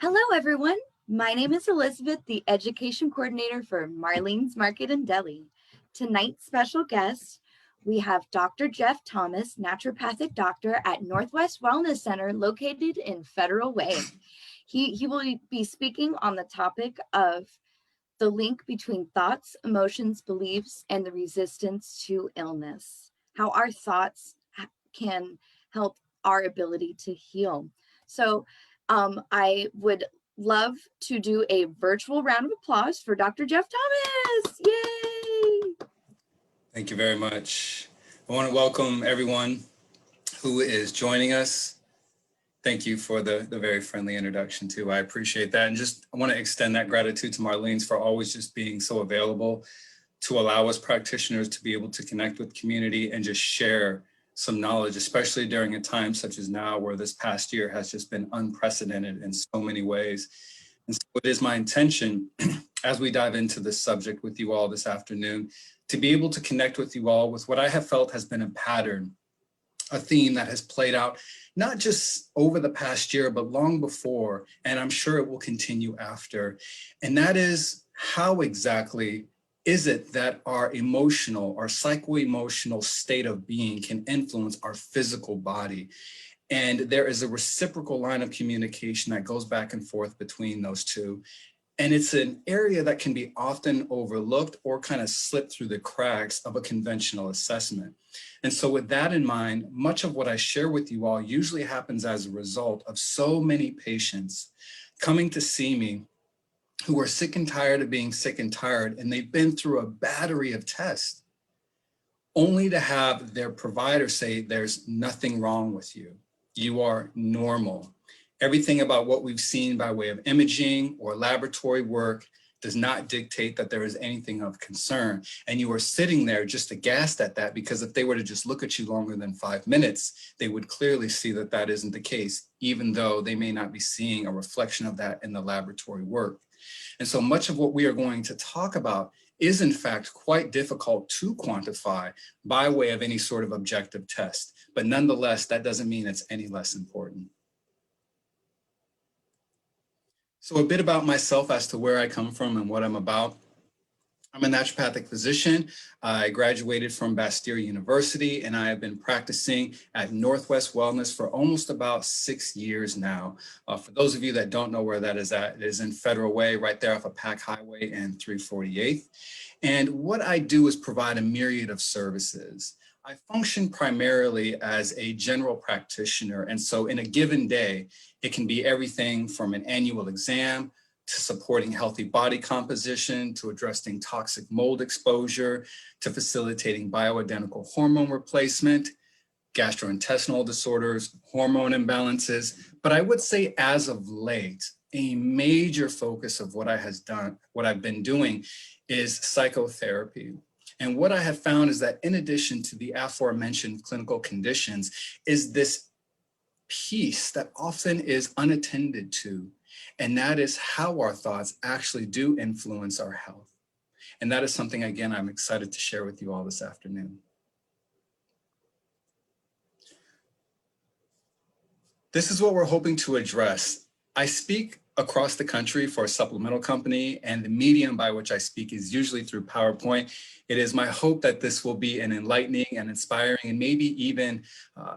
Hello, everyone. My name is Elizabeth, the Education Coordinator for Marlene's Market and Deli. Tonight's special guest, we have Dr. Jeff Thomas, naturopathic doctor at Northwest Wellness Center located in Federal Way. He will be speaking on the topic of the link between thoughts, emotions, beliefs, and the resistance to illness. How our thoughts can help our ability to heal. I would love to do a virtual round of applause for Dr. Jeff Thomas. Yay! Thank you very much. I want to welcome everyone who is joining us. Thank you for the very friendly introduction too. I appreciate that. And just I want to extend that gratitude to Marlene's for always just being so available to allow us practitioners to be able to connect with community and just share some knowledge, especially during a time such as now where this past year has just been unprecedented in so many ways. And so it is my intention as we dive into this subject with you all this afternoon to be able to connect with you all with what I have felt has been a pattern, a theme that has played out not just over the past year, but long before, and I'm sure it will continue after. And that is, how exactly is it that our emotional, our psycho-emotional state of being can influence our physical body? And there is a reciprocal line of communication that goes back and forth between those two. And it's an area that can be often overlooked or kind of slip through the cracks of a conventional assessment. And so with that in mind, much of what I share with you all usually happens as a result of so many patients coming to see me who are sick and tired of being sick and tired, and they've been through a battery of tests only to have their provider say, there's nothing wrong with you. You are normal. Everything about what we've seen by way of imaging or laboratory work does not dictate that there is anything of concern. And you are sitting there just aghast at that, because if they were to just look at you longer than 5 minutes, they would clearly see that that isn't the case, even though they may not be seeing a reflection of that in the laboratory work. And so much of what we are going to talk about is in fact quite difficult to quantify by way of any sort of objective test. But nonetheless, that doesn't mean it's any less important. So a bit about myself as to where I come from and what I'm about. I'm a naturopathic physician. I graduated from Bastyr University, and I have been practicing at Northwest Wellness for almost about 6 years now. For those of you that don't know where that is at, it is in Federal Way, right there off of Pack Highway and 348th. And what I do is provide a myriad of services. I function primarily as a general practitioner. And so in a given day, it can be everything from an annual exam to supporting healthy body composition, to addressing toxic mold exposure, to facilitating bioidentical hormone replacement, gastrointestinal disorders, hormone imbalances. But I would say as of late, a major focus of what I've been doing is psychotherapy. And what I have found is that in addition to the aforementioned clinical conditions, is this piece that often is unattended to, and that is how our thoughts actually do influence our health. And that is something, again, I'm excited to share with you all this afternoon. This is what we're hoping to address. I speak across the country for a supplemental company, and the medium by which I speak is usually through PowerPoint. It is my hope that this will be an enlightening and inspiring and maybe even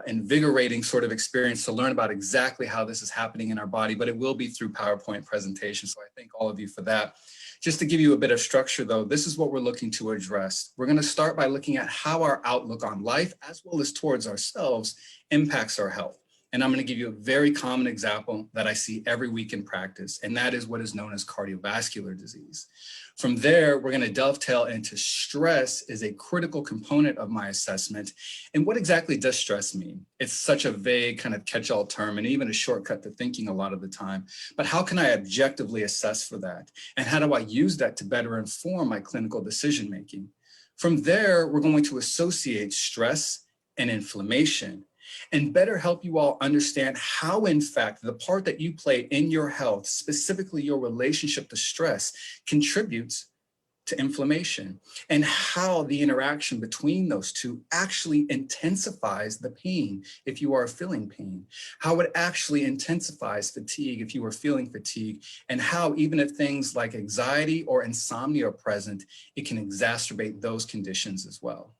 invigorating sort of experience to learn about exactly how this is happening in our body, but it will be through PowerPoint presentation. So I thank all of you for that. Just to give you a bit of structure though, this is what we're looking to address. We're gonna start by looking at how our outlook on life, as well as towards ourselves, impacts our health. And I'm going to give you a very common example that I see every week in practice, and that is what is known as cardiovascular disease. From there, we're going to dovetail into stress is a critical component of my assessment. And what exactly does stress mean? It's such a vague kind of catch-all term and even a shortcut to thinking a lot of the time. But how can I objectively assess for that? And how do I use that to better inform my clinical decision-making? From there, we're going to associate stress and inflammation, and better help you all understand how, in fact, the part that you play in your health, specifically your relationship to stress, contributes to inflammation, and how the interaction between those two actually intensifies the pain if you are feeling pain, how it actually intensifies fatigue if you are feeling fatigue, and how even if things like anxiety or insomnia are present, it can exacerbate those conditions as well.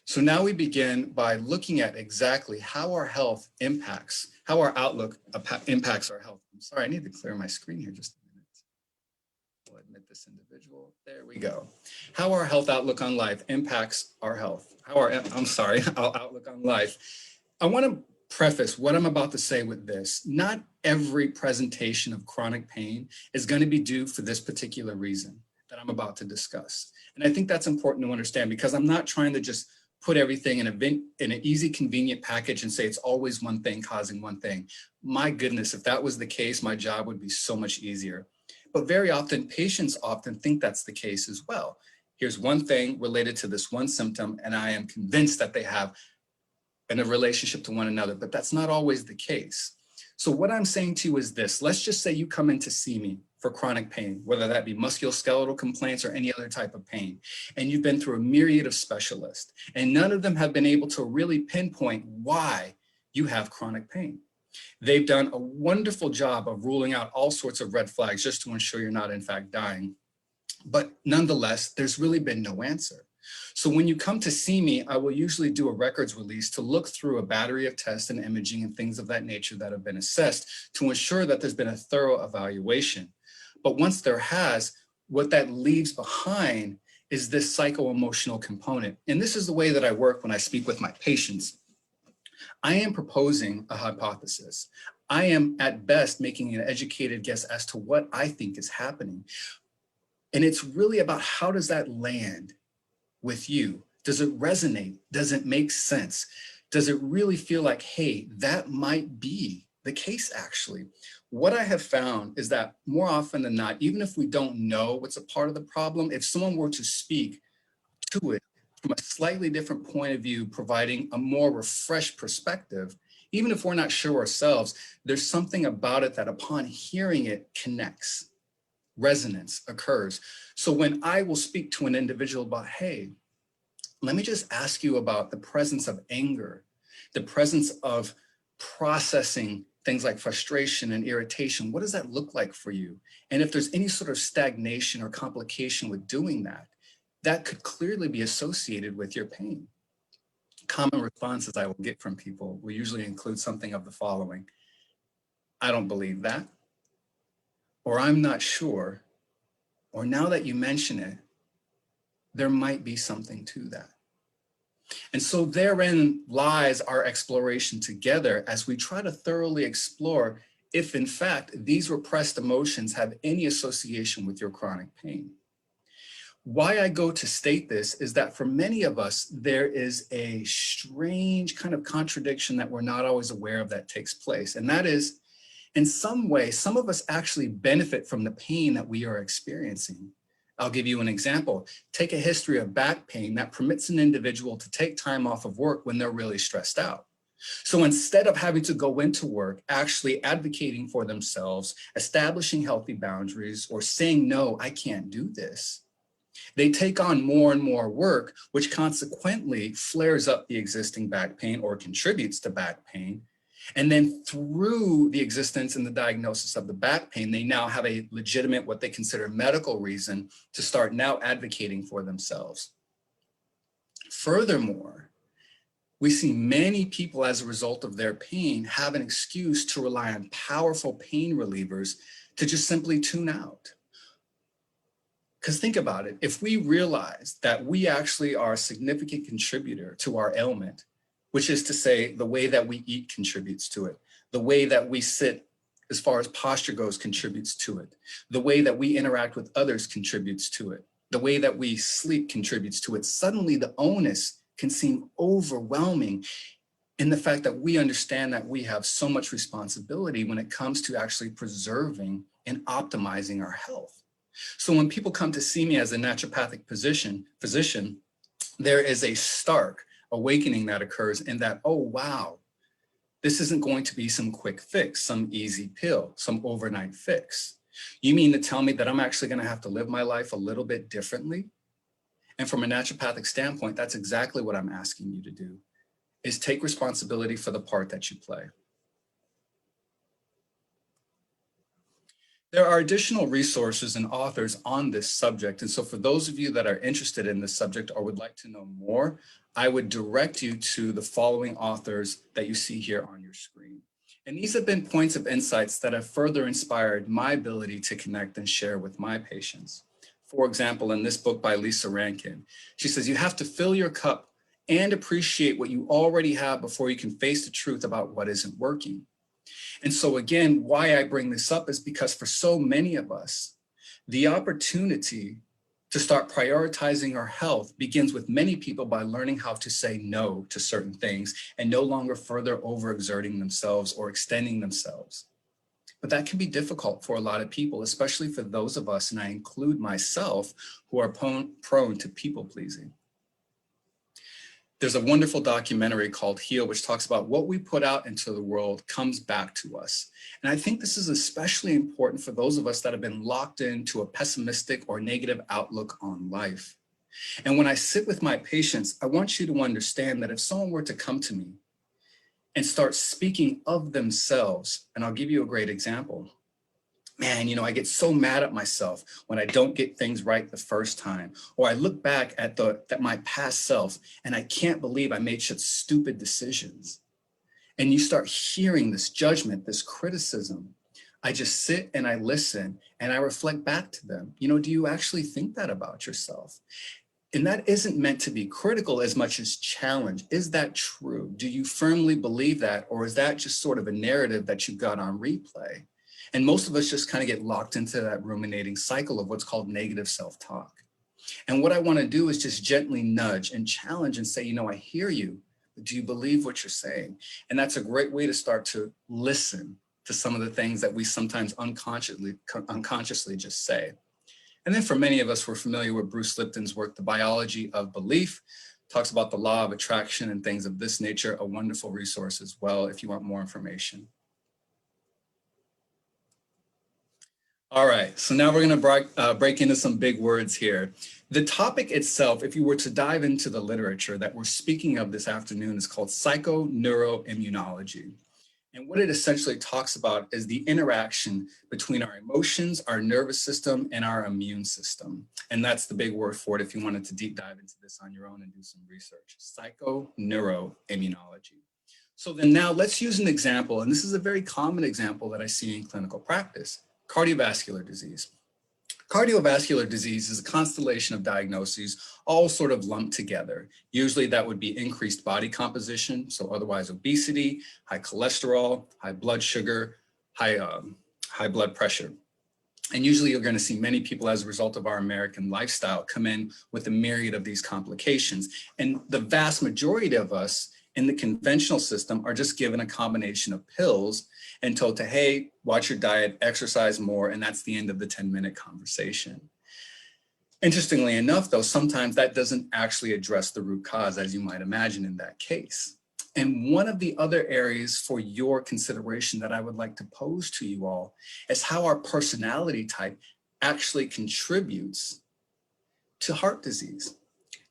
So now we begin by looking at exactly how our health impacts, how our outlook impacts our health. I'm sorry, I need to clear my screen here just a minute. We'll admit this individual. There we go. How our health outlook on life impacts our health. Our outlook on life. I want to preface what I'm about to say with this. Not every presentation of chronic pain is going to be due for this particular reason that I'm about to discuss. And I think that's important to understand, because I'm not trying to just put everything in an easy, convenient package and say it's always one thing causing one thing. My goodness, if that was the case, my job would be so much easier. But very often, patients often think that's the case as well. Here's one thing related to this one symptom, and I am convinced that they have in a relationship to one another, but that's not always the case. So what I'm saying to you is this: let's just say you come in to see me for chronic pain, whether that be musculoskeletal complaints or any other type of pain, and you've been through a myriad of specialists, and none of them have been able to really pinpoint why you have chronic pain. They've done a wonderful job of ruling out all sorts of red flags just to ensure you're not in fact dying. But nonetheless, there's really been no answer. So when you come to see me, I will usually do a records release to look through a battery of tests and imaging and things of that nature that have been assessed to ensure that there's been a thorough evaluation. But once there has, what that leaves behind is this psycho-emotional component. And this is the way that I work when I speak with my patients. I am proposing a hypothesis. I am at best making an educated guess as to what I think is happening. And it's really about, how does that land with you? Does it resonate? Does it make sense? Does it really feel like, hey, that might be the case actually? What I have found is that more often than not, even if we don't know what's a part of the problem, if someone were to speak to it from a slightly different point of view, providing a more refreshed perspective, even if we're not sure ourselves, there's something about it that upon hearing it connects. Resonance occurs. So when I will speak to an individual about, hey, let me just ask you about the presence of anger, the presence of processing things like frustration and irritation. What does that look like for you? And if there's any sort of stagnation or complication with doing that, that could clearly be associated with your pain. Common responses I will get from people will usually include something of the following: I don't believe that, or I'm not sure, or now that you mention it, there might be something to that. And so therein lies our exploration together as we try to thoroughly explore if in fact these repressed emotions have any association with your chronic pain. Why I go to state this is that for many of us, there is a strange kind of contradiction that we're not always aware of that takes place. And that is, in some way, some of us actually benefit from the pain that we are experiencing. I'll give you an example. Take a history of back pain that permits an individual to take time off of work when they're really stressed out. So instead of having to go into work, actually advocating for themselves, establishing healthy boundaries, or saying, no, I can't do this, they take on more and more work, which consequently flares up the existing back pain or contributes to back pain. And then through the existence and the diagnosis of the back pain, they now have a legitimate, what they consider medical reason to start now advocating for themselves. Furthermore, we see many people as a result of their pain have an excuse to rely on powerful pain relievers to just simply tune out. Because think about it, if we realize that we actually are a significant contributor to our ailment, which is to say the way that we eat contributes to it, the way that we sit as far as posture goes contributes to it, the way that we interact with others contributes to it, the way that we sleep contributes to it, suddenly the onus can seem overwhelming in the fact that we understand that we have so much responsibility when it comes to actually preserving and optimizing our health. So when people come to see me as a naturopathic physician, there is a stark awakening that occurs in that, oh, wow, this isn't going to be some quick fix, some easy pill, some overnight fix. You mean to tell me that I'm actually going to have to live my life a little bit differently? And from a naturopathic standpoint, that's exactly what I'm asking you to do, is take responsibility for the part that you play. There are additional resources and authors on this subject. And so for those of you that are interested in this subject or would like to know more, I would direct you to the following authors that you see here on your screen. And these have been points of insights that have further inspired my ability to connect and share with my patients. For example, in this book by Lisa Rankin, she says, you have to fill your cup and appreciate what you already have before you can face the truth about what isn't working. And so again, why I bring this up is because for so many of us, the opportunity to start prioritizing our health begins with many people by learning how to say no to certain things and no longer further overexerting themselves or extending themselves. But that can be difficult for a lot of people, especially for those of us, and I include myself, who are prone to people pleasing. There's a wonderful documentary called Heal, which talks about what we put out into the world comes back to us. And I think this is especially important for those of us that have been locked into a pessimistic or negative outlook on life. And when I sit with my patients, I want you to understand that if someone were to come to me and start speaking of themselves, and I'll give you a great example. Man, you know, I get so mad at myself when I don't get things right the first time, or I look back at my past self and I can't believe I made such stupid decisions. And you start hearing this judgment, this criticism. I just sit and I listen and I reflect back to them. You know, do you actually think that about yourself? And that isn't meant to be critical as much as challenge. Is that true? Do you firmly believe that? Or is that just sort of a narrative that you've got on replay? And most of us just kind of get locked into that ruminating cycle of what's called negative self-talk. And what I want to do is just gently nudge and challenge and say, you know, I hear you, but do you believe what you're saying? And that's a great way to start to listen to some of the things that we sometimes unconsciously just say. And then for many of us, we're familiar with Bruce Lipton's work, The Biology of Belief, talks about the law of attraction and things of this nature, a wonderful resource as well if you want more information. All right, so now we're going to break into some big words here. The topic itself, if you were to dive into the literature that we're speaking of this afternoon, is called psychoneuroimmunology. And what it essentially talks about is the interaction between our emotions, our nervous system, and our immune system. And that's the big word for it if you wanted to deep dive into this on your own and do some research. Psychoneuroimmunology. So then now let's use an example, and this is a very common example that I see in clinical practice. Cardiovascular disease. Cardiovascular disease is a constellation of diagnoses all sort of lumped together. Usually that would be increased body composition, so otherwise obesity, high cholesterol, high blood sugar, high blood pressure. And usually you're going to see many people as a result of our American lifestyle come in with a myriad of these complications. And the vast majority of us in the conventional system are just given a combination of pills and told to, hey, watch your diet, exercise more, and that's the end of the 10-minute conversation. Interestingly enough, though, sometimes that doesn't actually address the root cause, as you might imagine in that case. And one of the other areas for your consideration that I would like to pose to you all is how our personality type actually contributes to heart disease.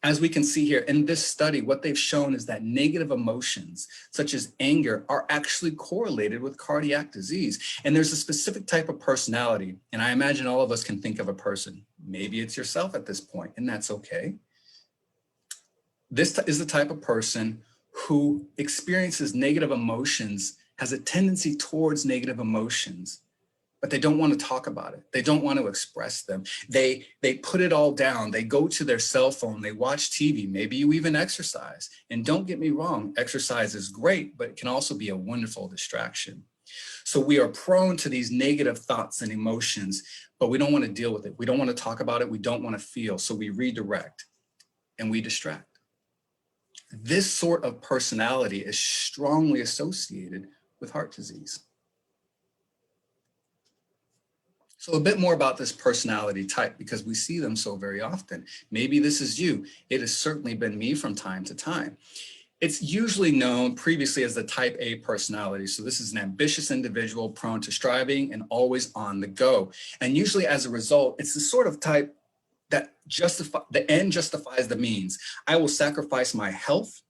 As we can see here in this study, what they've shown is that negative emotions, such as anger, are actually correlated with cardiac disease. And there's a specific type of personality, and I imagine all of us can think of a person. Maybe it's yourself at this point, and that's okay. This is the type of person who experiences negative emotions, has a tendency towards negative emotions, but they don't want to talk about it. They don't want to express them. They put it all down. They go to their cell phone. They watch TV. Maybe you even exercise. And don't get me wrong, exercise is great, but it can also be a wonderful distraction. So we are prone to these negative thoughts and emotions, but we don't want to deal with it. We don't want to talk about it. We don't want to feel. So we redirect and we distract. This sort of personality is strongly associated with heart disease. So a bit more about this personality type, because we see them so very often. Maybe this is you. It has certainly been me from time to time. It's usually known previously as the type A personality. So this is an ambitious individual prone to striving and always on the go. And usually as a result, it's the sort of type that the end justifies the means. I will sacrifice my health.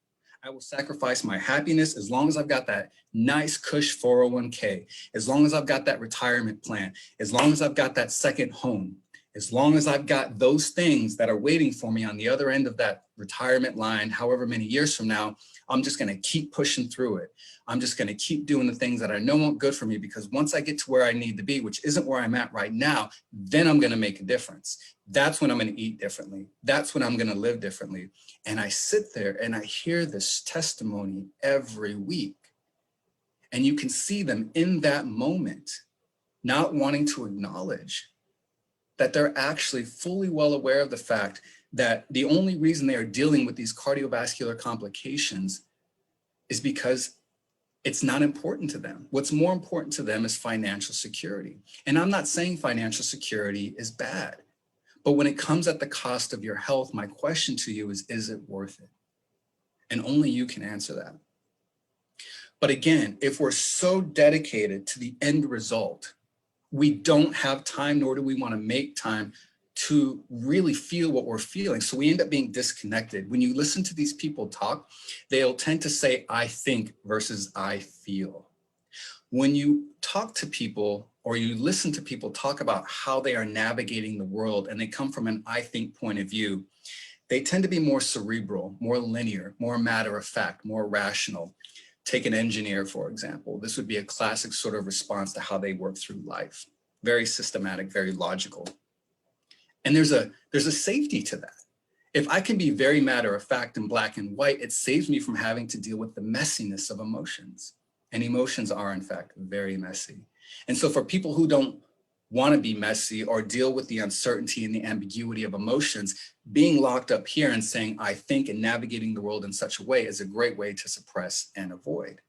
I will sacrifice my happiness as long as I've got that nice cush 401k, as long as I've got that retirement plan, as long as I've got that second home, as long as I've got those things that are waiting for me on the other end of that retirement line, however many years from now, I'm just going to keep pushing through it. I'm just going to keep doing the things that I know aren't good for me, because once I get to where I need to be, which isn't where I'm at right now, then I'm going to make a difference. That's when I'm going to eat differently. That's when I'm going to live differently. And I sit there and I hear this testimony every week. And you can see them in that moment, not wanting to acknowledge that they're actually fully well aware of the fact that the only reason they are dealing with these cardiovascular complications is because it's not important to them. What's more important to them is financial security. And I'm not saying financial security is bad, but when it comes at the cost of your health, my question to you is it worth it? And only you can answer that. But again, if we're so dedicated to the end result, we don't have time, nor do we want to make time to really feel what we're feeling. So we end up being disconnected. When you listen to these people talk, they'll tend to say, I think versus I feel. When you talk to people or you listen to people talk about how they are navigating the world and they come from an I think point of view, they tend to be more cerebral, more linear, more matter of fact, more rational. Take an engineer, for example. This would be a classic sort of response to how they work through life. Very systematic, very logical. And there's a safety to that. If I can be very matter of fact and black and white, it saves me from having to deal with the messiness of emotions. And emotions are, in fact, very messy. And so for people who don't want to be messy or deal with the uncertainty and the ambiguity of emotions, being locked up here and saying, I think, and navigating the world in such a way is a great way to suppress and avoid.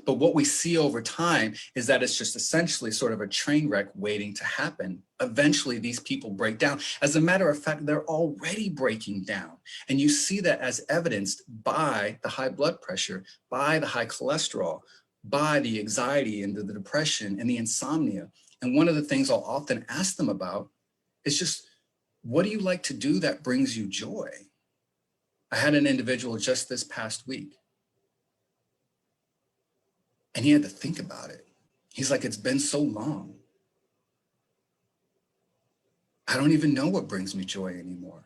But what we see over time is that it's just essentially sort of a train wreck waiting to happen. Eventually, these people break down. As a matter of fact, they're already breaking down. And you see that as evidenced by the high blood pressure, by the high cholesterol, by the anxiety and the depression and the insomnia. And one of the things I'll often ask them about is just, what do you like to do that brings you joy? I had an individual just this past week, and he had to think about it. He's like, it's been so long. I don't even know what brings me joy anymore.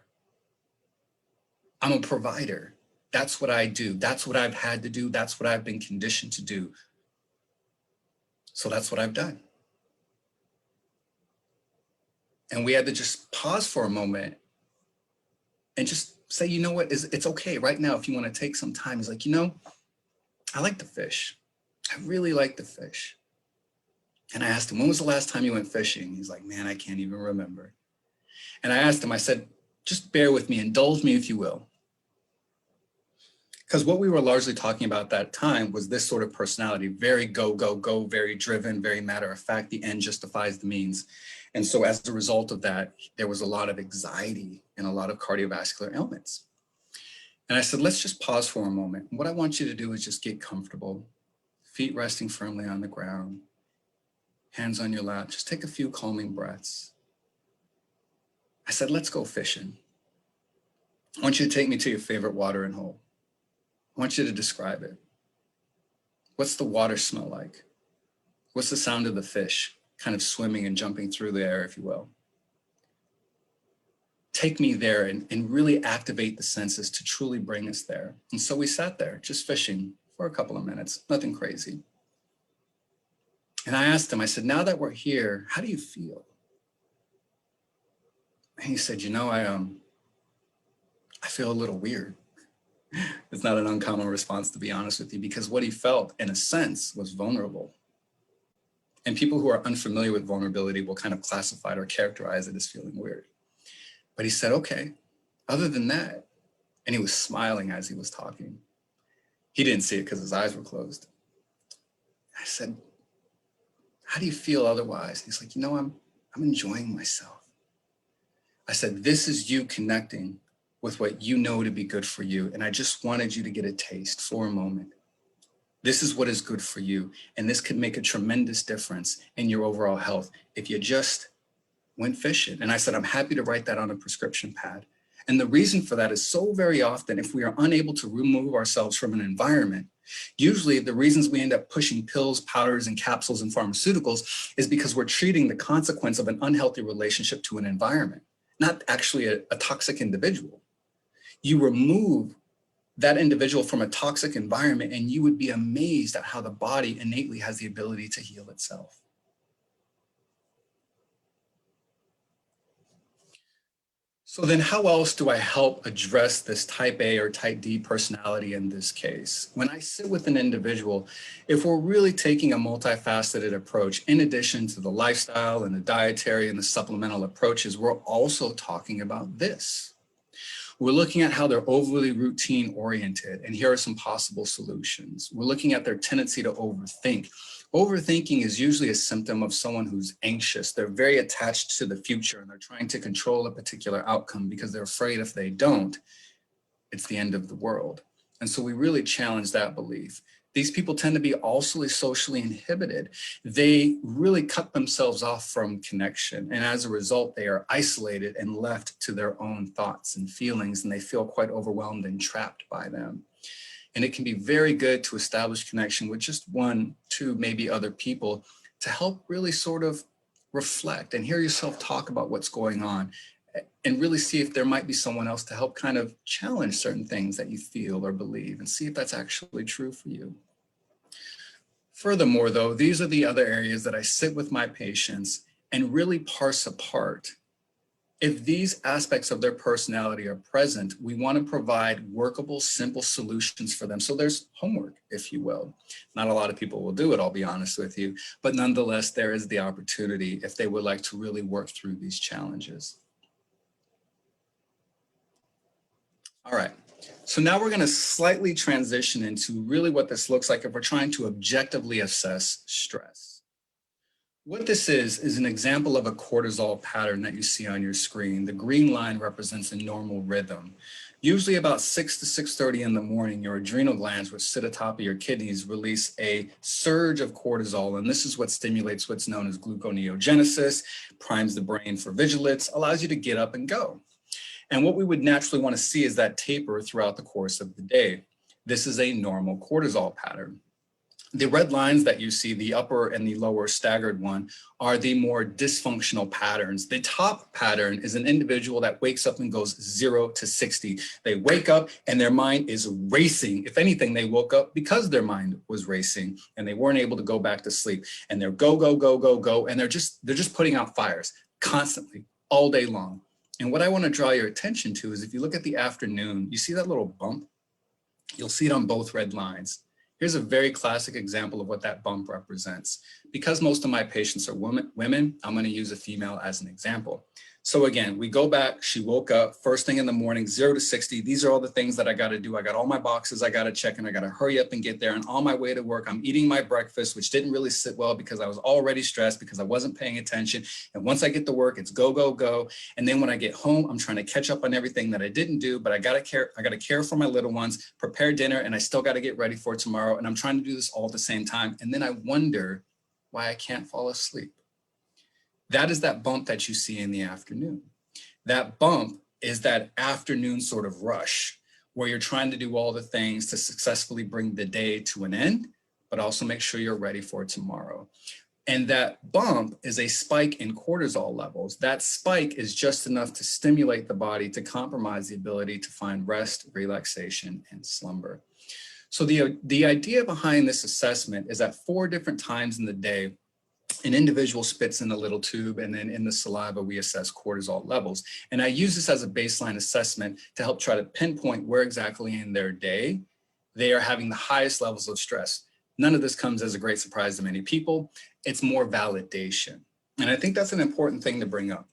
I'm a provider. That's what I do. That's what I've had to do. That's what I've been conditioned to do. So that's what I've done. And we had to just pause for a moment and just say, you know what, it's okay right now if you want to take some time. He's like, I like to fish. I really like to fish. And I asked him, when was the last time you went fishing? He's like, man, I can't even remember. And I asked him, I said, just bear with me, indulge me if you will. Because what we were largely talking about at that time was this sort of personality, very go, go, go, very driven, very matter of fact, the end justifies the means. And so as a result of that, there was a lot of anxiety and a lot of cardiovascular ailments. And I said, let's just pause for a moment. What I want you to do is just get comfortable, feet resting firmly on the ground, hands on your lap, just take a few calming breaths. I said, let's go fishing. I want you to take me to your favorite watering hole. I want you to describe it. What's the water smell like? What's the sound of the fish kind of swimming and jumping through the air, if you will? Take me there and really activate the senses to truly bring us there. And so we sat there just fishing for a couple of minutes, nothing crazy. And I asked him, I said, now that we're here, how do you feel? And he said, I feel a little weird. It's not an uncommon response, to be honest with you, because what he felt, in a sense, was vulnerable. And people who are unfamiliar with vulnerability will kind of classify it or characterize it as feeling weird. But he said, okay, other than that, and he was smiling as he was talking. He didn't see it because his eyes were closed. I said, how do you feel otherwise? He's like, I'm enjoying myself. I said, this is you connecting with what you know to be good for you. And I just wanted you to get a taste for a moment. This is what is good for you. And this could make a tremendous difference in your overall health if you just went fishing. And I said, I'm happy to write that on a prescription pad. And the reason for that is so very often, if we are unable to remove ourselves from an environment, usually the reasons we end up pushing pills, powders, and capsules and pharmaceuticals is because we're treating the consequence of an unhealthy relationship to an environment, not actually a toxic individual. You remove that individual from a toxic environment, and you would be amazed at how the body innately has the ability to heal itself. So then how else do I help address this type A or type D personality in this case? When I sit with an individual, if we're really taking a multifaceted approach, in addition to the lifestyle and the dietary and the supplemental approaches, we're also talking about this. We're looking at how they're overly routine oriented, and here are some possible solutions. We're looking at their tendency to overthink. Overthinking is usually a symptom of someone who's anxious. They're very attached to the future and they're trying to control a particular outcome because they're afraid if they don't, it's the end of the world. And so we really challenge that belief. These people tend to be also socially inhibited. They really cut themselves off from connection. And as a result, they are isolated and left to their own thoughts and feelings, and they feel quite overwhelmed and trapped by them. And it can be very good to establish connection with just one, two, maybe other people to help really sort of reflect and hear yourself talk about what's going on and really see if there might be someone else to help kind of challenge certain things that you feel or believe and see if that's actually true for you. Furthermore, though, these are the other areas that I sit with my patients and really parse apart. If these aspects of their personality are present, we want to provide workable, simple solutions for them. So there's homework, if you will. Not a lot of people will do it, I'll be honest with you, but nonetheless, there is the opportunity if they would like to really work through these challenges. All right, so now we're going to slightly transition into really what this looks like if we're trying to objectively assess stress. What this is an example of a cortisol pattern that you see on your screen. The green line represents a normal rhythm. Usually about 6 to 6:30 in the morning, your adrenal glands, which sit atop of your kidneys, release a surge of cortisol, and this is what stimulates what's known as gluconeogenesis, primes the brain for vigilance, allows you to get up and go. And what we would naturally want to see is that taper throughout the course of the day. This is a normal cortisol pattern. The red lines that you see, the upper and the lower staggered one, are the more dysfunctional patterns. The top pattern is an individual that wakes up and goes 0 to 60. They wake up and their mind is racing. If anything, they woke up because their mind was racing and they weren't able to go back to sleep. And they're go, go, go, go, go. And they're just putting out fires constantly all day long. And what I want to draw your attention to is if you look at the afternoon, you see that little bump? You'll see it on both red lines. Here's a very classic example of what that bump represents. Because most of my patients are women, I'm going to use a female as an example. So again, we go back, she woke up first thing in the morning, 0 to 60. These are all the things that I got to do. I got all my boxes I got to check and I got to hurry up and get there. And on my way to work, I'm eating my breakfast, which didn't really sit well because I was already stressed because I wasn't paying attention. And once I get to work, it's go, go, go. And then when I get home, I'm trying to catch up on everything that I didn't do, but I got to care for my little ones, prepare dinner, and I still got to get ready for tomorrow. And I'm trying to do this all at the same time. And then I wonder why I can't fall asleep. That is that bump that you see in the afternoon. That bump is that afternoon sort of rush where you're trying to do all the things to successfully bring the day to an end, but also make sure you're ready for tomorrow. And that bump is a spike in cortisol levels. That spike is just enough to stimulate the body to compromise the ability to find rest, relaxation, and slumber. So the idea behind this assessment is at 4 different times in the day, an individual spits in a little tube, and then in the saliva, we assess cortisol levels. And I use this as a baseline assessment to help try to pinpoint where exactly in their day they are having the highest levels of stress. None of this comes as a great surprise to many people. It's more validation. And I think that's an important thing to bring up.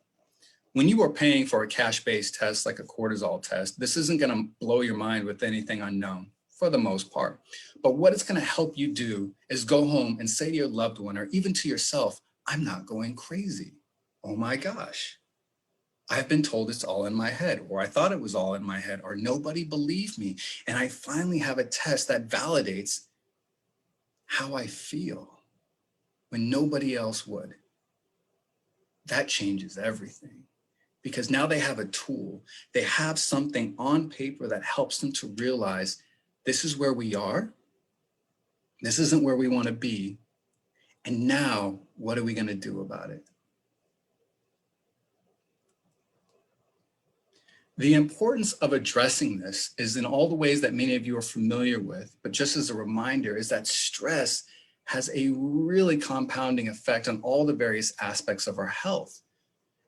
When you are paying for a cash-based test like a cortisol test, this isn't going to blow your mind with anything unknown for the most part. But what it's going to help you do is go home and say to your loved one or even to yourself, I'm not going crazy. Oh my gosh. I've been told it's all in my head, or I thought it was all in my head, or nobody believed me. And I finally have a test that validates how I feel when nobody else would. That changes everything, because now they have a tool. They have something on paper that helps them to realize this is where we are. This isn't where we want to be. And now, what are we going to do about it? The importance of addressing this is in all the ways that many of you are familiar with, but just as a reminder, is that stress has a really compounding effect on all the various aspects of our health.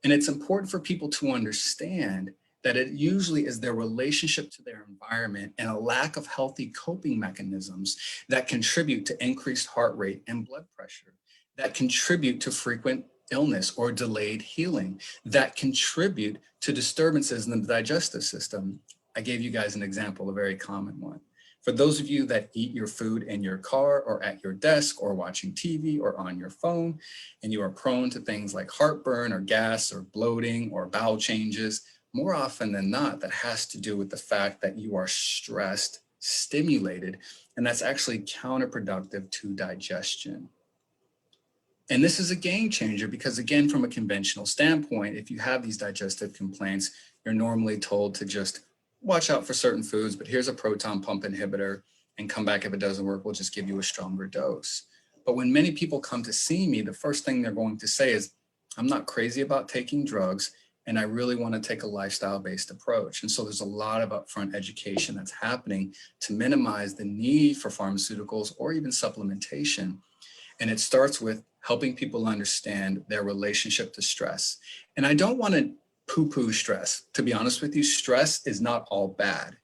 And it's important for people to understand that it usually is their relationship to their environment and a lack of healthy coping mechanisms that contribute to increased heart rate and blood pressure, that contribute to frequent illness or delayed healing, that contribute to disturbances in the digestive system. I gave you guys an example, a very common one. For those of you that eat your food in your car or at your desk or watching TV or on your phone, and you are prone to things like heartburn or gas or bloating or bowel changes, more often than not, that has to do with the fact that you are stressed, stimulated, and that's actually counterproductive to digestion. And this is a game changer because, again, from a conventional standpoint, if you have these digestive complaints, you're normally told to just watch out for certain foods, but here's a proton pump inhibitor, and come back if it doesn't work, we'll just give you a stronger dose. But when many people come to see me, the first thing they're going to say is, I'm not crazy about taking drugs, and I really want to take a lifestyle-based approach. And so there's a lot of upfront education that's happening to minimize the need for pharmaceuticals or even supplementation. And it starts with helping people understand their relationship to stress. And I don't want to poo-poo stress. To be honest with you, stress is not all bad,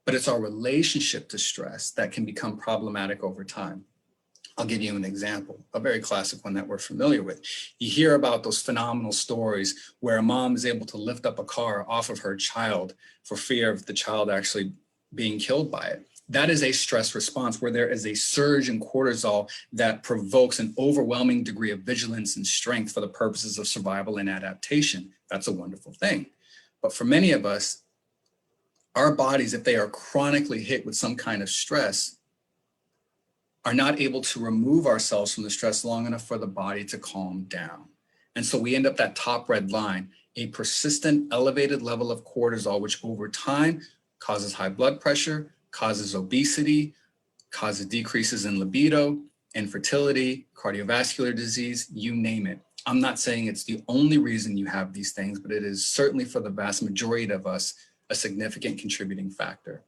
but it's our relationship to stress that can become problematic over time. I'll give you an example, a very classic one that we're familiar with. You hear about those phenomenal stories where a mom is able to lift up a car off of her child for fear of the child actually being killed by it. That is a stress response where there is a surge in cortisol that provokes an overwhelming degree of vigilance and strength for the purposes of survival and adaptation. That's a wonderful thing. But for many of us, our bodies, if they are chronically hit with some kind of stress, are not able to remove ourselves from the stress long enough for the body to calm down. And so we end up that top red line, a persistent elevated level of cortisol, which over time causes high blood pressure, causes obesity, causes decreases in libido, infertility, cardiovascular disease, you name it. I'm not saying it's the only reason you have these things, but it is certainly for the vast majority of us a significant contributing factor.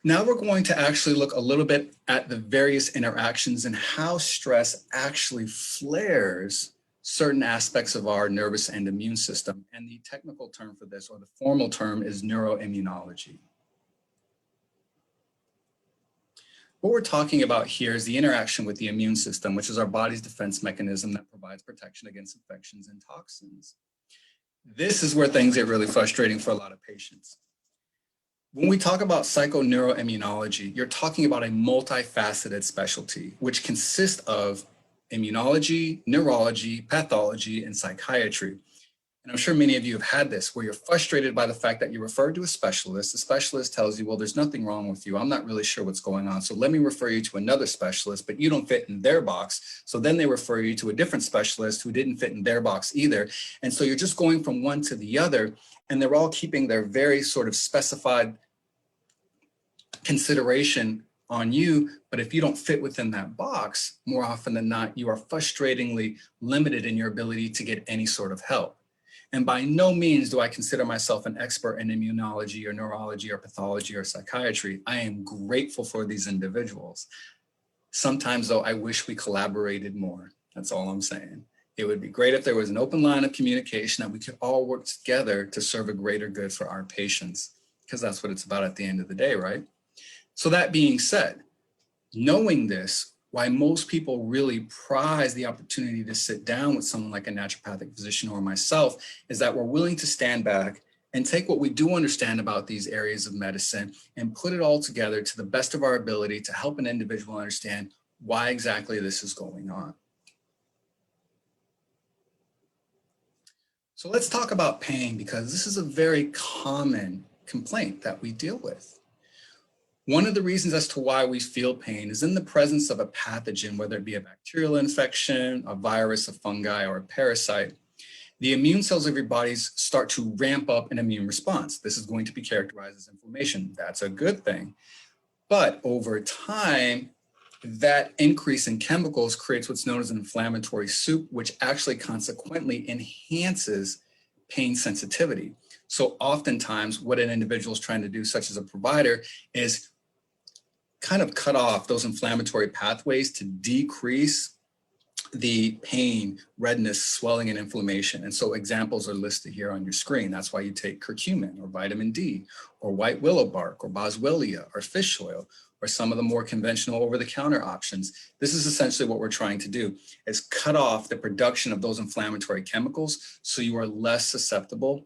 Now we're going to actually look a little bit at the various interactions and how stress actually flares certain aspects of our nervous and immune system. And the technical term for this, or the formal term, is neuroimmunology. What we're talking about here is the interaction with the immune system, which is our body's defense mechanism that provides protection against infections and toxins. This is where things get really frustrating for a lot of patients. When we talk about psychoneuroimmunology, you're talking about a multifaceted specialty, which consists of immunology, neurology, pathology, and psychiatry. And I'm sure many of you have had this, where you're frustrated by the fact that you're referred to a specialist. The specialist tells you, well, there's nothing wrong with you. I'm not really sure what's going on. So let me refer you to another specialist, but you don't fit in their box. So then they refer you to a different specialist who didn't fit in their box either. And so you're just going from one to the other, and they're all keeping their very sort of specified consideration on you. But if you don't fit within that box, more often than not, you are frustratingly limited in your ability to get any sort of help. And by no means do I consider myself an expert in immunology or neurology or pathology or psychiatry. I am grateful for these individuals. Sometimes, though, I wish we collaborated more. That's all I'm saying. It would be great if there was an open line of communication that we could all work together to serve a greater good for our patients, because that's what it's about at the end of the day, right? So that being said, knowing this, why most people really prize the opportunity to sit down with someone like a naturopathic physician or myself is that we're willing to stand back and take what we do understand about these areas of medicine and put it all together to the best of our ability to help an individual understand why exactly this is going on. So let's talk about pain, because this is a very common complaint that we deal with. One of the reasons as to why we feel pain is in the presence of a pathogen, whether it be a bacterial infection, a virus, a fungi, or a parasite. The immune cells of your bodies start to ramp up an immune response. This is going to be characterized as inflammation. That's a good thing. But over time, that increase in chemicals creates what's known as an inflammatory soup, which actually consequently enhances pain sensitivity. So oftentimes what an individual is trying to do, such as a provider, is kind of cut off those inflammatory pathways to decrease the pain, redness, swelling, and inflammation. And so examples are listed here on your screen. That's why you take curcumin or vitamin D or white willow bark or boswellia or fish oil or some of the more conventional over-the-counter options. This is essentially what we're trying to do, is cut off the production of those inflammatory chemicals so you are less susceptible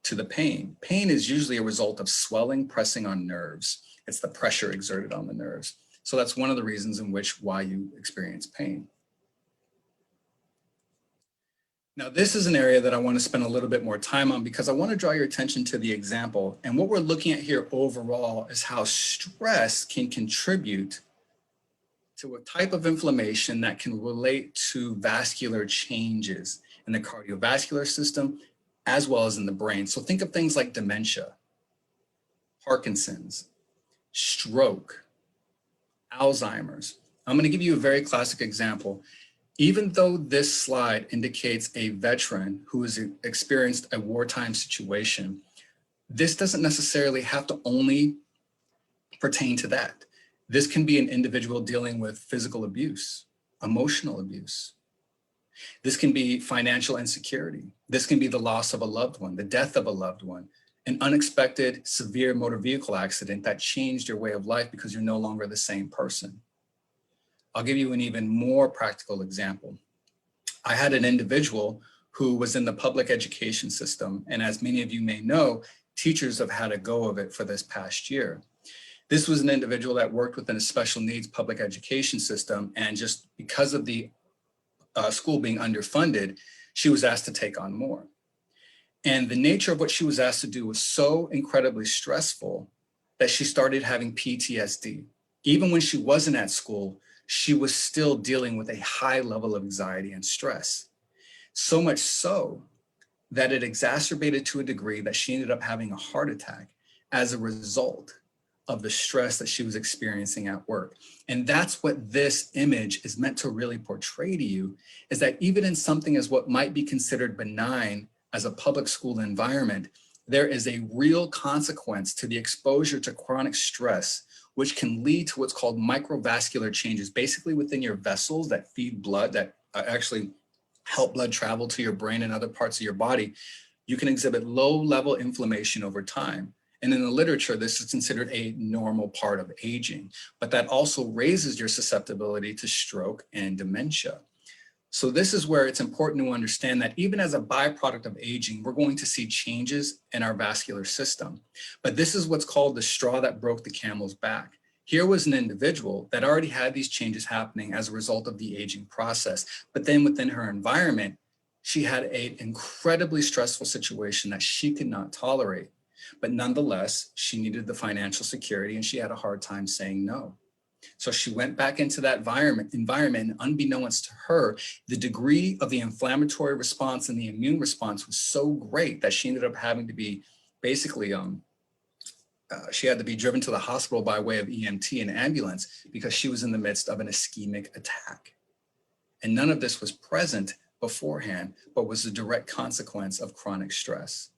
to the pain. Pain is usually a result of swelling, pressing on nerves. It's the pressure exerted on the nerves. So that's one of the reasons in which why you experience pain. Now, this is an area that I want to spend a little bit more time on, because I want to draw your attention to the example. And what we're looking at here overall is how stress can contribute to a type of inflammation that can relate to vascular changes in the cardiovascular system as well as in the brain. So think of things like dementia, Parkinson's, stroke, Alzheimer's. I'm going to give you a very classic example. Even though this slide indicates a veteran who has experienced a wartime situation, this doesn't necessarily have to only pertain to that. This can be an individual dealing with physical abuse, emotional abuse. This can be financial insecurity. This can be the loss of a loved one, the death of a loved one, an unexpected severe motor vehicle accident that changed your way of life because you're no longer the same person. I'll give you an even more practical example. I had an individual who was in the public education system, and as many of you may know, teachers have had a go of it for this past year. This was an individual that worked within a special needs public education system, and just because of the school being underfunded, she was asked to take on more. And the nature of what she was asked to do was so incredibly stressful that she started having PTSD. Even when she wasn't at school, she was still dealing with a high level of anxiety and stress. So much so that it exacerbated to a degree that she ended up having a heart attack as a result of the stress that she was experiencing at work. And that's what this image is meant to really portray to you, is that even in something as what might be considered benign as a public school environment, there is a real consequence to the exposure to chronic stress, which can lead to what's called microvascular changes, basically within your vessels that feed blood, that actually help blood travel to your brain and other parts of your body. You can exhibit low-level inflammation over time. And in the literature, this is considered a normal part of aging, but that also raises your susceptibility to stroke and dementia. So this is where it's important to understand that even as a byproduct of aging, we're going to see changes in our vascular system. But this is what's called the straw that broke the camel's back. Here was an individual that already had these changes happening as a result of the aging process. But then within her environment, she had an incredibly stressful situation that she could not tolerate. But nonetheless, she needed the financial security and she had a hard time saying no. So she went back into that environment, and unbeknownst to her, the degree of the inflammatory response and the immune response was so great that she ended up having to be basically, she had to be driven to the hospital by way of EMT and ambulance because she was in the midst of an ischemic attack. And none of this was present beforehand, but was a direct consequence of chronic stress.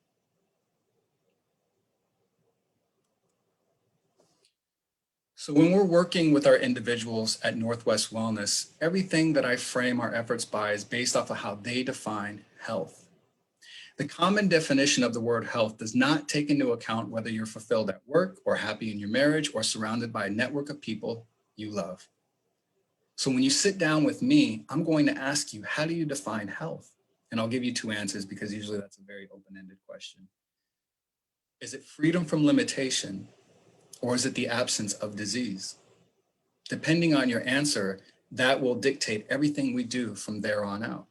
So when we're working with our individuals at Northwest Wellness, everything that I frame our efforts by is based off of how they define health. The common definition of the word health does not take into account whether you're fulfilled at work or happy in your marriage or surrounded by a network of people you love. So when you sit down with me, I'm going to ask you, how do you define health? And I'll give you two answers because usually that's a very open-ended question. Is it freedom from limitation, or is it the absence of disease? Depending on your answer, that will dictate everything we do from there on out.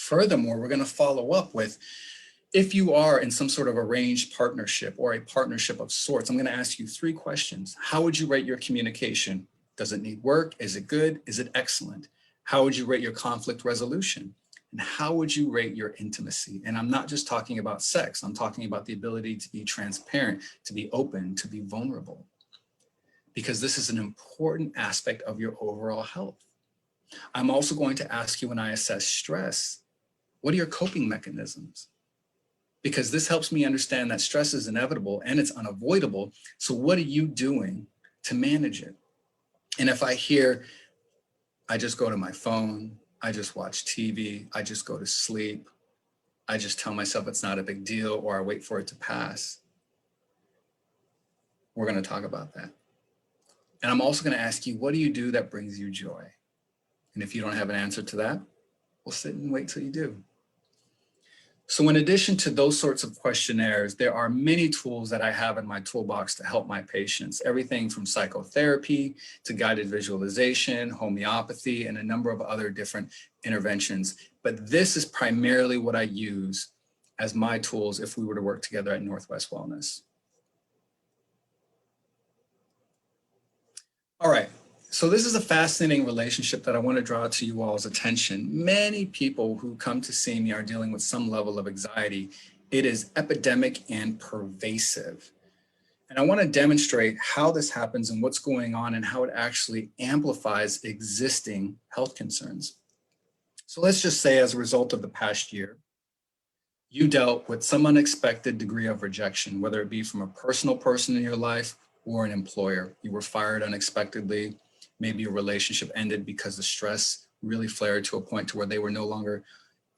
Furthermore, we're going to follow up with, if you are in some sort of arranged partnership or a partnership of sorts, I'm going to ask you 3 questions. How would you rate your communication? Does it need work? Is it good? Is it excellent? How would you rate your conflict resolution? And how would you rate your intimacy? And I'm not just talking about sex. I'm talking about the ability to be transparent, to be open, to be vulnerable, because this is an important aspect of your overall health. I'm also going to ask you, when I assess stress, what are your coping mechanisms? Because this helps me understand that stress is inevitable and it's unavoidable. So what are you doing to manage it? And if I hear, I just go to my phone, I just watch TV, I just go to sleep, I just tell myself it's not a big deal, or I wait for it to pass, we're going to talk about that. And I'm also going to ask you, what do you do that brings you joy? And if you don't have an answer to that, we'll sit and wait till you do. So in addition to those sorts of questionnaires, there are many tools that I have in my toolbox to help my patients, everything from psychotherapy to guided visualization, homeopathy, and a number of other different interventions. But this is primarily what I use as my tools if we were to work together at Northwest Wellness. All right. So this is a fascinating relationship that I want to draw to you all's attention. Many people who come to see me are dealing with some level of anxiety. It is epidemic and pervasive. And I want to demonstrate how this happens and what's going on and how it actually amplifies existing health concerns. So let's just say, as a result of the past year, you dealt with some unexpected degree of rejection, whether it be from a personal person in your life or an employer. You were fired unexpectedly. Maybe your relationship ended because the stress really flared to a point to where they were no longer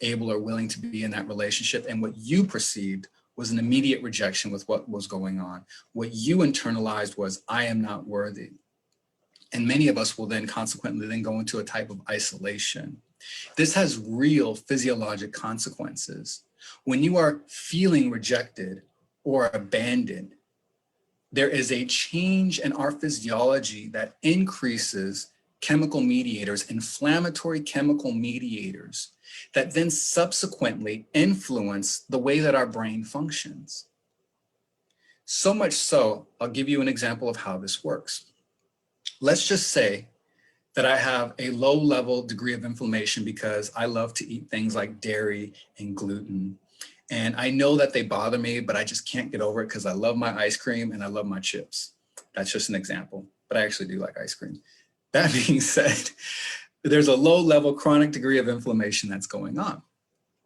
able or willing to be in that relationship. And what you perceived was an immediate rejection with what was going on. What you internalized was, I am not worthy. And many of us will then consequently then go into a type of isolation. This has real physiologic consequences. When you are feeling rejected or abandoned, there is a change in our physiology that increases chemical mediators, inflammatory chemical mediators, that then subsequently influence the way that our brain functions. So much so, I'll give you an example of how this works. Let's just say that I have a low level degree of inflammation because I love to eat things like dairy and gluten. And I know that they bother me, but I just can't get over it because I love my ice cream and I love my chips. That's just an example, but I actually do like ice cream. That being said, there's a low level chronic degree of inflammation that's going on.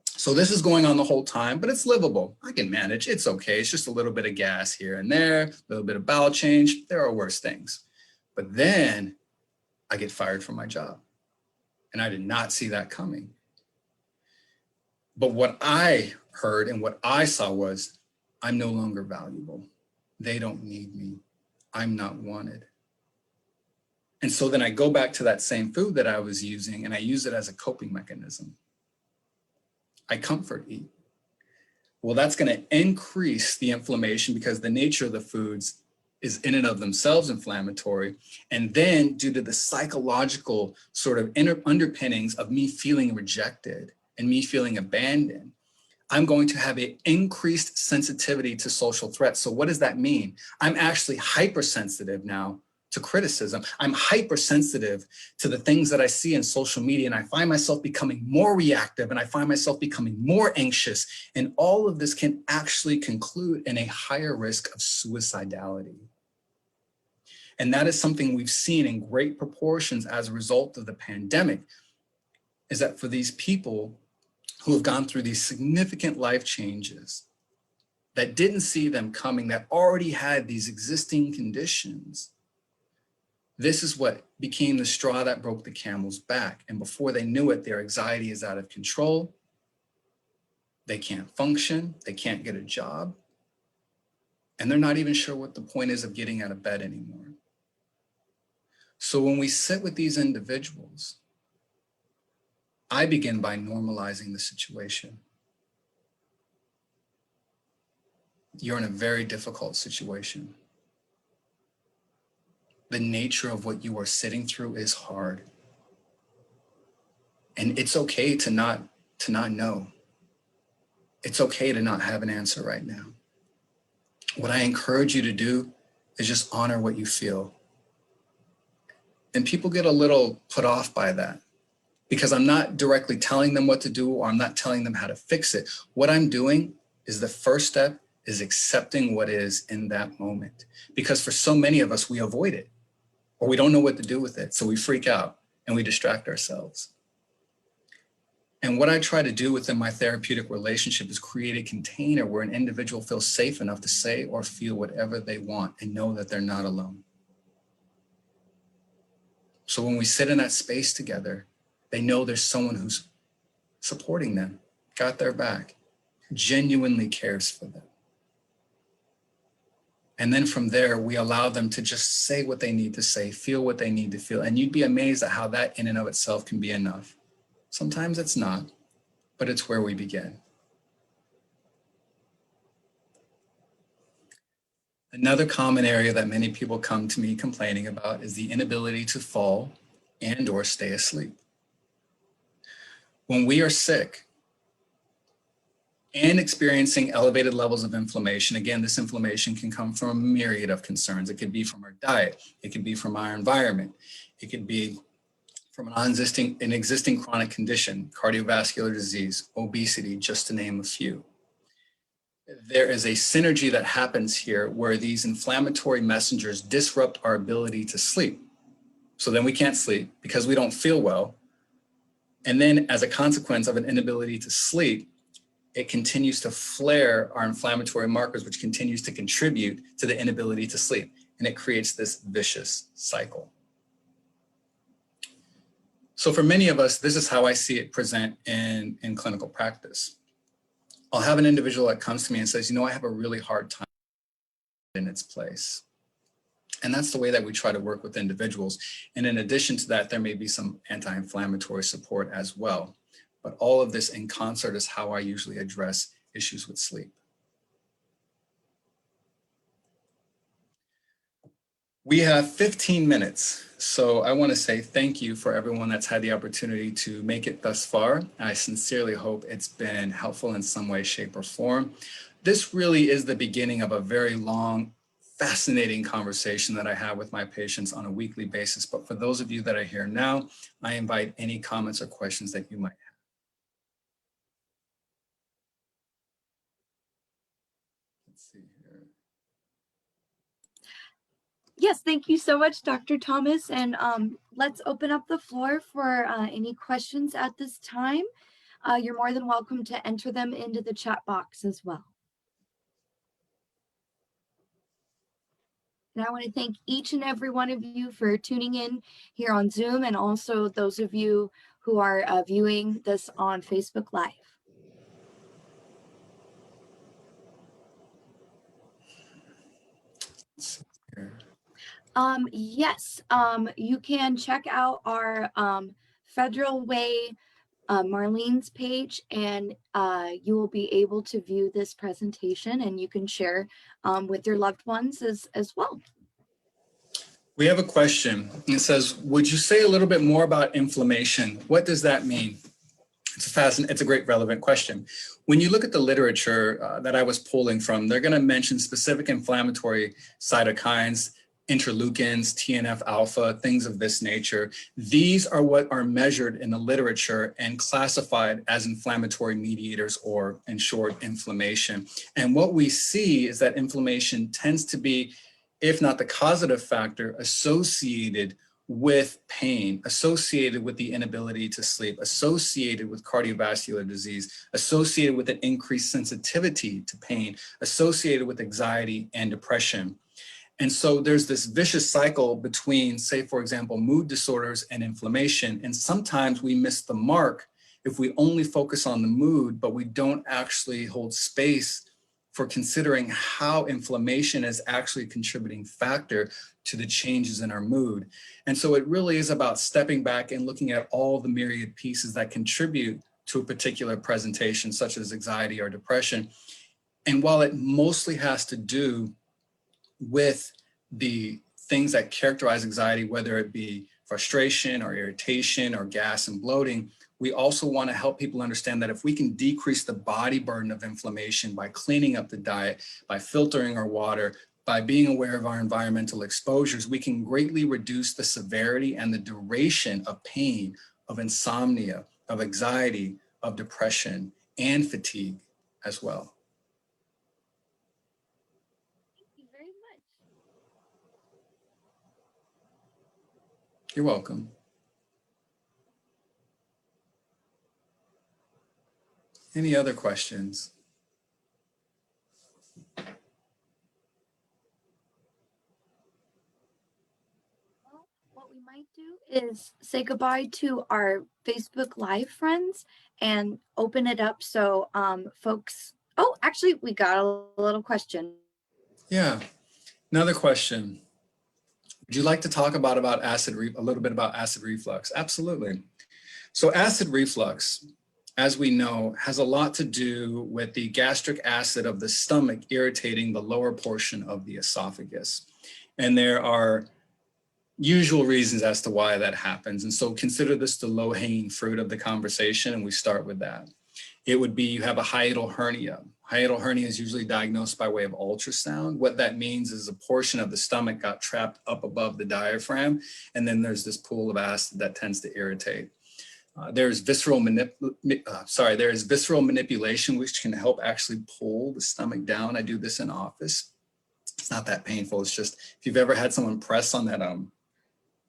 So this is going on the whole time, but it's livable. I can manage. It's okay. It's just a little bit of gas here and there, a little bit of bowel change. There are worse things. But then I get fired from my job. And I did not see that coming. But what I heard and what I saw was, I'm no longer valuable. They don't need me. I'm not wanted. And so then I go back to that same food that I was using and I use it as a coping mechanism. I comfort eat. Well, that's going to increase the inflammation because the nature of the foods is in and of themselves inflammatory. And then due to the psychological sort of underpinnings of me feeling rejected and me feeling abandoned, I'm going to have an increased sensitivity to social threats. So what does that mean? I'm actually hypersensitive now to criticism. I'm hypersensitive to the things that I see in social media, and I find myself becoming more reactive and I find myself becoming more anxious. And all of this can actually conclude in a higher risk of suicidality. And that is something we've seen in great proportions as a result of the pandemic, is that for these people who have gone through these significant life changes that didn't see them coming, that already had these existing conditions, this is what became the straw that broke the camel's back. And before they knew it, their anxiety is out of control. They can't function. They can't get a job. And they're not even sure what the point is of getting out of bed anymore. So when we sit with these individuals, I begin by normalizing the situation. You're in a very difficult situation. The nature of what you are sitting through is hard. And it's okay to not to not know. It's okay to not have an answer right now. What I encourage you to do is just honor what you feel. And people get a little put off by that because I'm not directly telling them what to do, or I'm not telling them how to fix it. What I'm doing is the first step is accepting what is in that moment. Because for so many of us, we avoid it or we don't know what to do with it. So we freak out and we distract ourselves. And what I try to do within my therapeutic relationship is create a container where an individual feels safe enough to say or feel whatever they want and know that they're not alone. So when we sit in that space together, they know there's someone who's supporting them, got their back, genuinely cares for them. And then from there, we allow them to just say what they need to say, feel what they need to feel. And you'd be amazed at how that in and of itself can be enough. Sometimes it's not, but it's where we begin. Another common area that many people come to me complaining about is the inability to fall and or stay asleep. When we are sick and experiencing elevated levels of inflammation, again, this inflammation can come from a myriad of concerns. It could be from our diet. It could be from our environment. It could be from an existing chronic condition, cardiovascular disease, obesity, just to name a few. There is a synergy that happens here where these inflammatory messengers disrupt our ability to sleep. So then we can't sleep because we don't feel well. And then as a consequence of an inability to sleep, it continues to flare our inflammatory markers, which continues to contribute to the inability to sleep. And it creates this vicious cycle. So for many of us, this is how I see it present in clinical practice. I'll have an individual that comes to me and says, I have a really hard time in its place. And that's the way that we try to work with individuals. And in addition to that, there may be some anti-inflammatory support as well. But all of this in concert is how I usually address issues with sleep. We have 15 minutes. So I want to say thank you for everyone that's had the opportunity to make it thus far. I sincerely hope it's been helpful in some way, shape, or form. This really is the beginning of a very long, fascinating conversation that I have with my patients on a weekly basis. But for those of you that are here now, I invite any comments or questions that you might have. Let's see here. Yes, thank you so much, Dr. Thomas. And let's open up the floor for any questions at this time. You're more than welcome to enter them into the chat box as well. And I want to thank each and every one of you for tuning in here on Zoom, and also those of you who are viewing this on Facebook Live. Yes, you can check out our Federal Way Marlene's page, and you will be able to view this presentation, and you can share with your loved ones as well. We have a question. It says, would you say a little bit more about inflammation? What does that mean? It's a great relevant question. When you look at the literature that I was pulling from, they're going to mention specific inflammatory cytokines, interleukins, TNF alpha, things of this nature. These are what are measured in the literature and classified as inflammatory mediators, or in short, inflammation. And what we see is that inflammation tends to be, if not the causative factor, associated with pain, associated with the inability to sleep, associated with cardiovascular disease, associated with an increased sensitivity to pain, associated with anxiety and depression. And so there's this vicious cycle between, say, for example, mood disorders and inflammation. And sometimes we miss the mark if we only focus on the mood, but we don't actually hold space for considering how inflammation is actually a contributing factor to the changes in our mood. And so it really is about stepping back and looking at all the myriad pieces that contribute to a particular presentation, such as anxiety or depression. And while it mostly has to do with the things that characterize anxiety, whether it be frustration or irritation or gas and bloating, we also want to help people understand that if we can decrease the body burden of inflammation by cleaning up the diet, by filtering our water, by being aware of our environmental exposures, we can greatly reduce the severity and the duration of pain, of insomnia, of anxiety, of depression, and fatigue as well. Thank you very much. You're welcome. Any other questions? Well, what we might do is say goodbye to our Facebook Live friends and open it up so folks. Oh, actually, we got a little question. Yeah. Another question. Would you like to talk about a little bit about acid reflux? Absolutely. So acid reflux, as we know, has a lot to do with the gastric acid of the stomach irritating the lower portion of the esophagus. And there are usual reasons as to why that happens. And so consider this the low-hanging fruit of the conversation, and we start with that. It would be you have a hiatal hernia. Hiatal hernia is usually diagnosed by way of ultrasound. What that means is a portion of the stomach got trapped up above the diaphragm, and then there's this pool of acid that tends to irritate. There's visceral manipulation, which can help actually pull the stomach down. I do this in office. It's not that painful. It's just if you've ever had someone press on that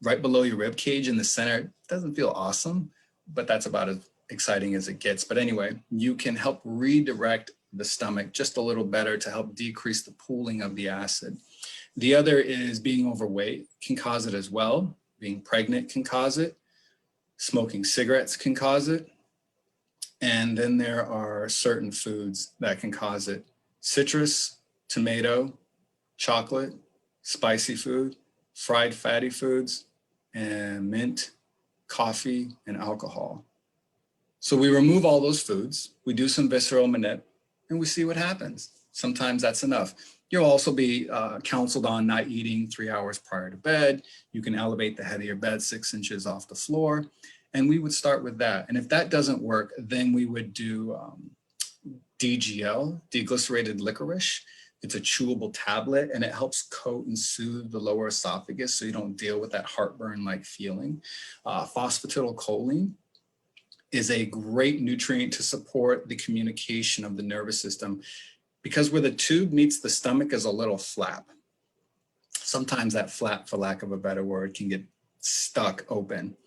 right below your rib cage in the center, it doesn't feel awesome, but that's about as exciting as it gets. But anyway, you can help redirect the stomach just a little better to help decrease the pooling of the acid. The other is being overweight can cause it as well. Being pregnant can cause it. Smoking cigarettes can cause it. And then there are certain foods that can cause it. Citrus, tomato, chocolate, spicy food, fried fatty foods, and mint, coffee, and alcohol. So we remove all those foods, we do some visceral manip, and we see what happens. Sometimes that's enough. You'll also be counseled on not eating 3 hours prior to bed. You can elevate the head of your bed 6 inches off the floor. And we would start with that. And if that doesn't work, then we would do DGL, deglycerated licorice. It's a chewable tablet, and it helps coat and soothe the lower esophagus so you don't deal with that heartburn-like feeling. Phosphatidylcholine is a great nutrient to support the communication of the nervous system, because where the tube meets the stomach is a little flap. Sometimes that flap, for lack of a better word, can get stuck open.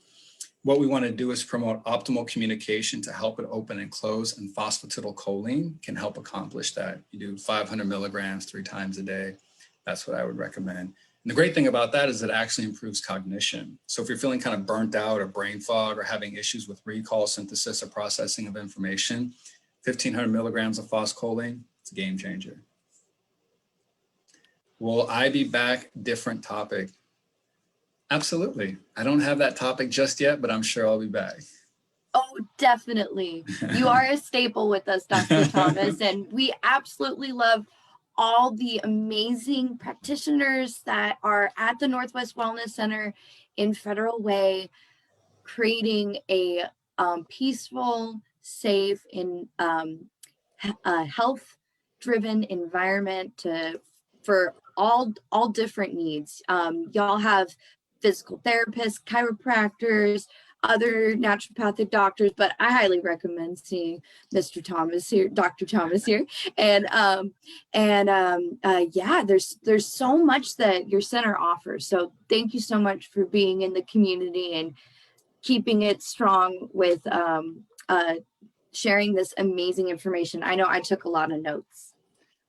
What we want to do is promote optimal communication to help it open and close, and phosphatidylcholine can help accomplish that. You do 500 milligrams 3 times a day. That's what I would recommend. And the great thing about that is it actually improves cognition. So if you're feeling kind of burnt out or brain fog or having issues with recall, synthesis, or processing of information, 1,500 milligrams of phosphatidylcholine, it's a game changer. Will I be back? Different topic. Absolutely. I don't have that topic just yet, but I'm sure I'll be back. Oh, definitely. You are a staple with us, Dr. Thomas, and we absolutely love all the amazing practitioners that are at the Northwest Wellness Center in Federal Way, creating a peaceful, safe, and health-driven environment for all different needs. Y'all have physical therapists, chiropractors, other naturopathic doctors, but I highly recommend seeing Mr. Thomas here, Dr. Thomas here. And yeah, there's so much that your center offers. So thank you so much for being in the community and keeping it strong with sharing this amazing information. I know I took a lot of notes.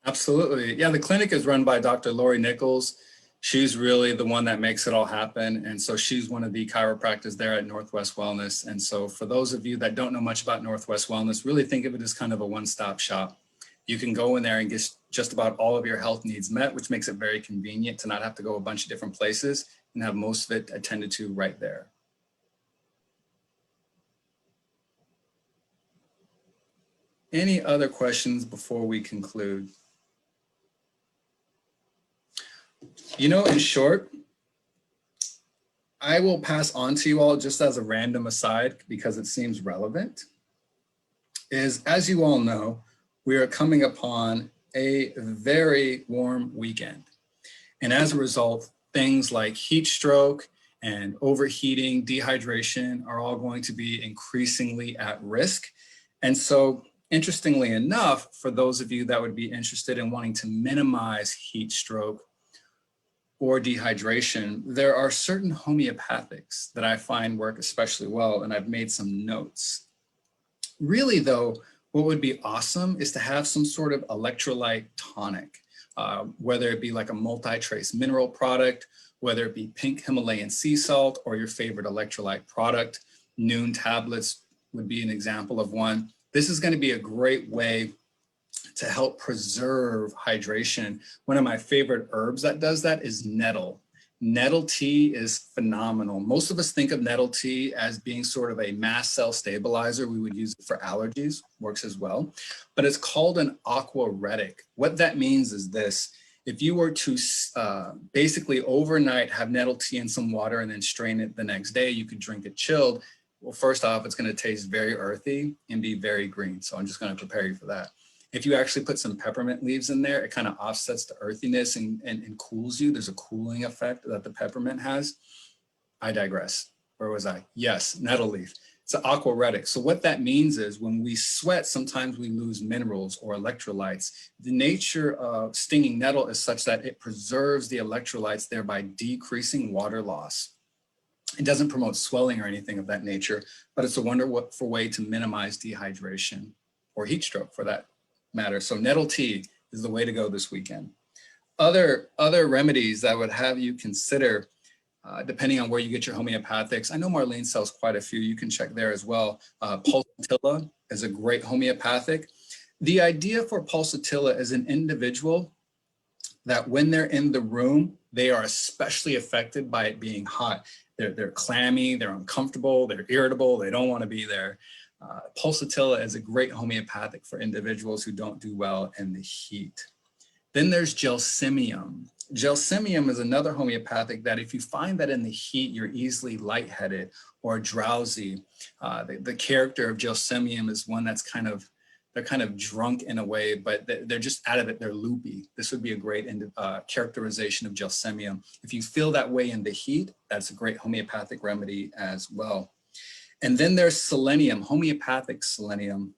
Absolutely. Yeah, the clinic is run by Dr. Lori Nichols. She's really the one that makes it all happen. And so she's one of the chiropractors there at Northwest Wellness. And so for those of you that don't know much about Northwest Wellness, really think of it as kind of a one-stop shop. You can go in there and get just about all of your health needs met, which makes it very convenient to not have to go a bunch of different places and have most of it attended to right there. Any other questions before we conclude? You know, in short, I will pass on to you all just as a random aside because it seems relevant, is as you all know, we are coming upon a very warm weekend. And as a result, things like heat stroke and overheating, dehydration are all going to be increasingly at risk. And so, interestingly enough, for those of you that would be interested in wanting to minimize heat stroke or dehydration, there are certain homeopathics that I find work especially well, and I've made some notes. Really, though, what would be awesome is to have some sort of electrolyte tonic, whether it be like a multi-trace mineral product, whether it be pink Himalayan sea salt or your favorite electrolyte product. Noon tablets would be an example of one. This is going to be a great way to help preserve hydration. One of my favorite herbs that does that is nettle. Nettle tea is phenomenal. Most of us think of nettle tea as being sort of a mast cell stabilizer. We would use it for allergies, works as well, but it's called an aquaretic. What that means is this: if you were to basically overnight have nettle tea in some water and then strain it the next day, you could drink it chilled. Well, first off, it's going to taste very earthy and be very green. So I'm just going to prepare you for that. If you actually put some peppermint leaves in there, it kind of offsets the earthiness and cools you. There's a cooling effect that the peppermint has. I digress. Where was I? Yes, nettle leaf. It's an aquaretic. So what that means is when we sweat, sometimes we lose minerals or electrolytes. The nature of stinging nettle is such that it preserves the electrolytes, thereby decreasing water loss. It doesn't promote swelling or anything of that nature, but it's a wonderful way to minimize dehydration or heat stroke for that matter. So nettle tea is the way to go this weekend. Other remedies that would have you consider, depending on where you get your homeopathics. I know Marlene sells quite a few. You can check there as well. Pulsatilla is a great homeopathic. The idea for Pulsatilla is an individual that when they're in the room, they are especially affected by it being hot. They're clammy, they're uncomfortable, they're irritable, they don't want to be there. Pulsatilla is a great homeopathic for individuals who don't do well in the heat. Then there's gelsemium. Gelsemium is another homeopathic that if you find that in the heat, you're easily lightheaded or drowsy. The character of gelsemium is one that's they're kind of drunk in a way, but they're just out of it, they're loopy. This would be a great characterization of gelsemium. If you feel that way in the heat, that's a great homeopathic remedy as well. And then there's selenium, homeopathic selenium.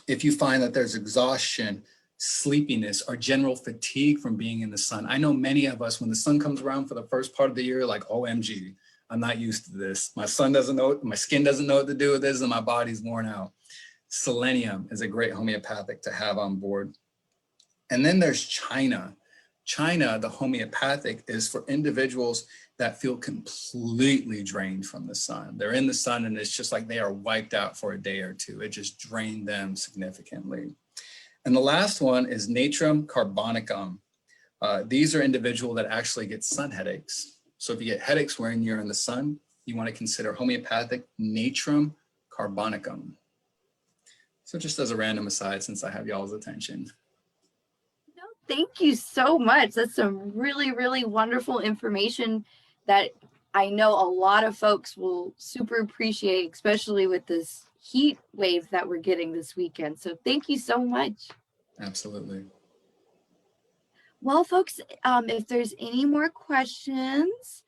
If you find that there's exhaustion, sleepiness, or general fatigue from being in the sun. I know many of us, when the sun comes around for the first part of the year, like, OMG, I'm not used to this. My skin doesn't know what to do with this, and my body's worn out. Selenium is a great homeopathic to have on board. And then there's China. China, the homeopathic, is for individuals that feel completely drained from the sun. They're in the sun and it's just like they are wiped out for a day or two. It just drained them significantly. And the last one is Natrum carbonicum. These are individuals that actually get sun headaches. So if you get headaches when you're in the sun, you want to consider homeopathic Natrum carbonicum. So just as a random aside, since I have y'all's attention. No, thank you so much. That's some really, really wonderful information that I know a lot of folks will super appreciate, especially with this heat wave that we're getting this weekend. So thank you so much. Absolutely. Well, folks, if there's any more questions,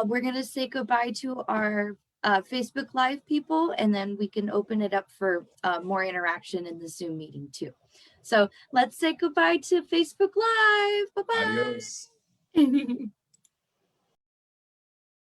we're going to say goodbye to our Facebook Live people, and then we can open it up for more interaction in the Zoom meeting too. So let's say goodbye to Facebook Live. Bye-bye. Adios.